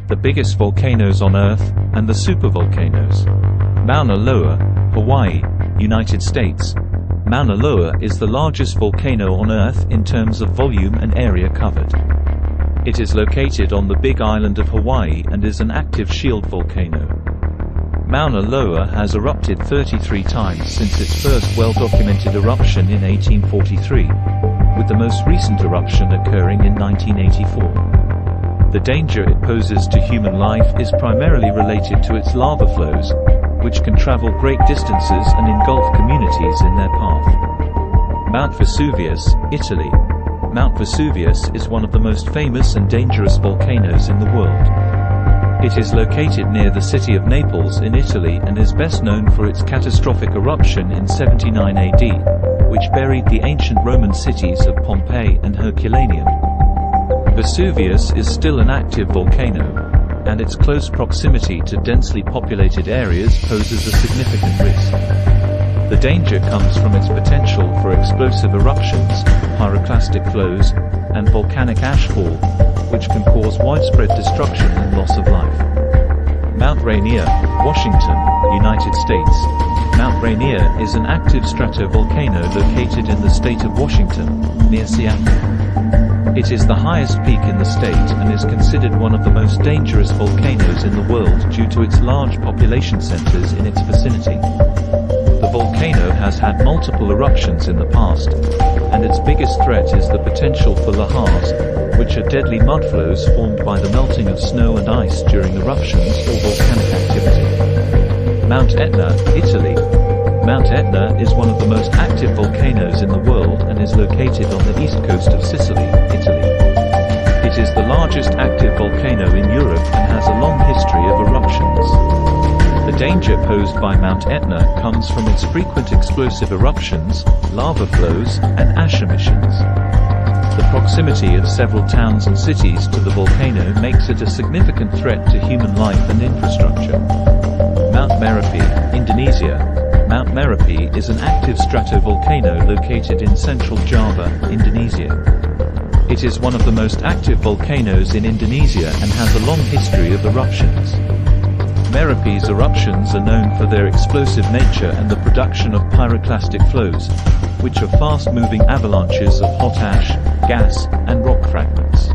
the biggest volcanoes on Earth, and the supervolcanoes. Mauna Loa, Hawaii, United States. Mauna Loa is the largest volcano on Earth in terms of volume and area covered. It is located on the Big Island of Hawaii and is an active shield volcano. Mauna Loa has erupted 33 times since its first well-documented eruption in 1843, with the most recent eruption occurring in 1984. The danger it poses to human life is primarily related to its lava flows, which can travel great distances and engulf communities in their path. Mount Vesuvius, Italy. Mount Vesuvius is one of the most famous and dangerous volcanoes in the world. It is located near the city of Naples in Italy and is best known for its catastrophic eruption in 79 AD, which buried the ancient Roman cities of Pompeii and Herculaneum. Vesuvius is still an active volcano, and its close proximity to densely populated areas poses a significant risk. The danger comes from its potential for explosive eruptions, pyroclastic flows, and volcanic ashfall, which can cause widespread destruction and loss of life. Mount Rainier, Washington, United States. Mount Rainier is an active stratovolcano located in the state of Washington, near Seattle. It is the highest peak in the state and is considered one of the most dangerous volcanoes in the world due to its large population centers in its vicinity. The volcano has had multiple eruptions in the past, and its biggest threat is the potential for lahars, which are deadly mudflows formed by the melting of snow and ice during eruptions or volcanic activity. Mount Etna, Italy. Mount Etna is one of the most active volcanoes in the world and is located on the east coast of Sicily, Italy. It is the largest active volcano in Europe and has a long history of eruptions. The danger posed by Mount Etna comes from its frequent explosive eruptions, lava flows, and ash emissions. The proximity of several towns and cities to the volcano makes it a significant threat to human life and infrastructure. Mount Merapi, Indonesia. Mount Merapi is an active stratovolcano located in central Java, Indonesia. It is one of the most active volcanoes in Indonesia and has a long history of eruptions. Merapi's eruptions are known for their explosive nature and the production of pyroclastic flows, which are fast-moving avalanches of hot ash, gas, and rock fragments.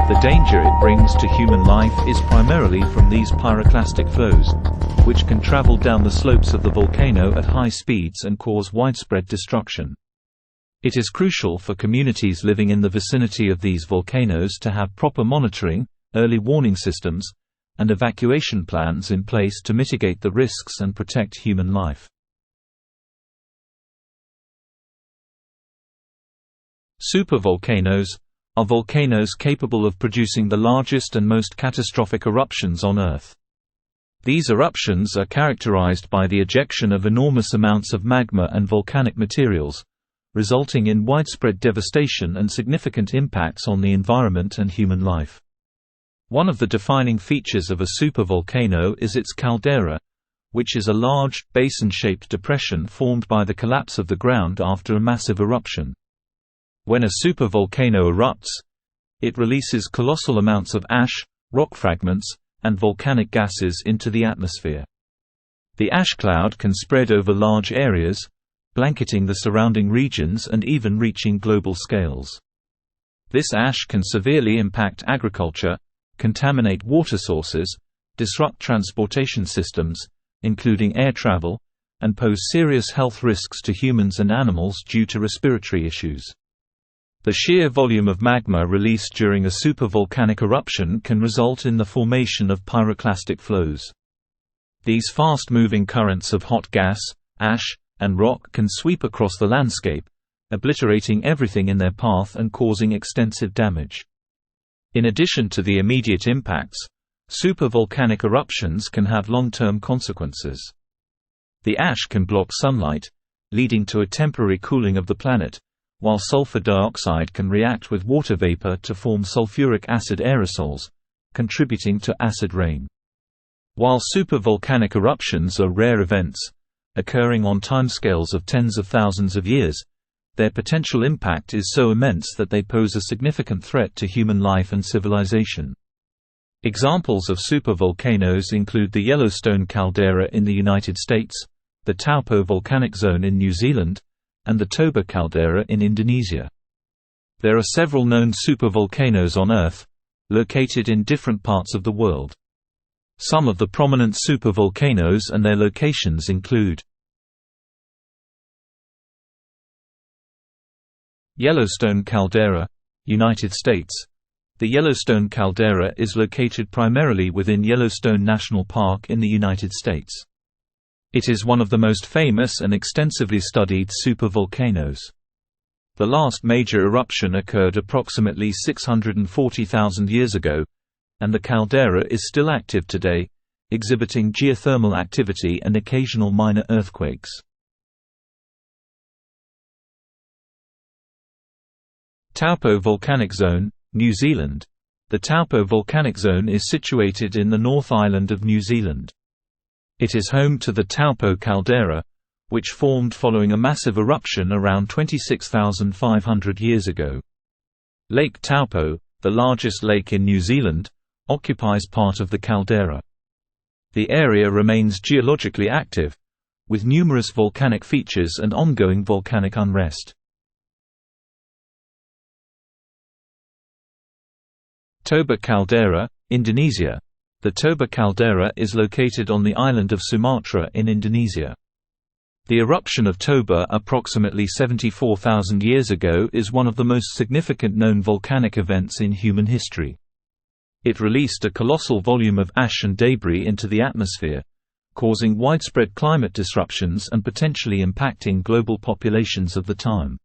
The danger it brings to human life is primarily from these pyroclastic flows, which can travel down the slopes of the volcano at high speeds and cause widespread destruction. It is crucial for communities living in the vicinity of these volcanoes to have proper monitoring, early warning systems, and evacuation plans in place to mitigate the risks and protect human life. Supervolcanoes are volcanoes capable of producing the largest and most catastrophic eruptions on Earth. These eruptions are characterized by the ejection of enormous amounts of magma and volcanic materials, resulting in widespread devastation and significant impacts on the environment and human life. One of the defining features of a supervolcano is its caldera, which is a large, basin-shaped depression formed by the collapse of the ground after a massive eruption. When a supervolcano erupts, it releases colossal amounts of ash, rock fragments, and volcanic gases into the atmosphere. The ash cloud can spread over large areas, blanketing the surrounding regions and even reaching global scales. This ash can severely impact agriculture, contaminate water sources, disrupt transportation systems, including air travel, and pose serious health risks to humans and animals due to respiratory issues. The sheer volume of magma released during a supervolcanic eruption can result in the formation of pyroclastic flows. These fast-moving currents of hot gas, ash, and rock can sweep across the landscape, obliterating everything in their path and causing extensive damage. In addition to the immediate impacts, supervolcanic eruptions can have long-term consequences. The ash can block sunlight, leading to a temporary cooling of the planet, while sulfur dioxide can react with water vapor to form sulfuric acid aerosols, contributing to acid rain. While supervolcanic eruptions are rare events, occurring on timescales of tens of thousands of years, their potential impact is so immense that they pose a significant threat to human life and civilization. Examples of supervolcanoes include the Yellowstone caldera in the United States, the Taupo volcanic zone in New Zealand, and the Toba caldera in Indonesia. There are several known supervolcanoes on Earth, located in different parts of the world. Some of the prominent supervolcanoes and their locations include Yellowstone caldera, United States. The Yellowstone caldera is located primarily within Yellowstone National Park in the United States. It is one of the most famous and extensively studied supervolcanoes. The last major eruption occurred approximately 640,000 years ago, and the caldera is still active today, exhibiting geothermal activity and occasional minor earthquakes. Taupo volcanic zone, New Zealand. The Taupo volcanic zone is situated in the North Island of New Zealand. It is home to the Taupo caldera, which formed following a massive eruption around 26,500 years ago. Lake Taupo, the largest lake in New Zealand, occupies part of the caldera. The area remains geologically active, with numerous volcanic features and ongoing volcanic unrest. Toba caldera, Indonesia. The Toba caldera is located on the island of Sumatra in Indonesia. The eruption of Toba approximately 74,000 years ago is one of the most significant known volcanic events in human history. It released a colossal volume of ash and debris into the atmosphere, causing widespread climate disruptions and potentially impacting global populations of the time.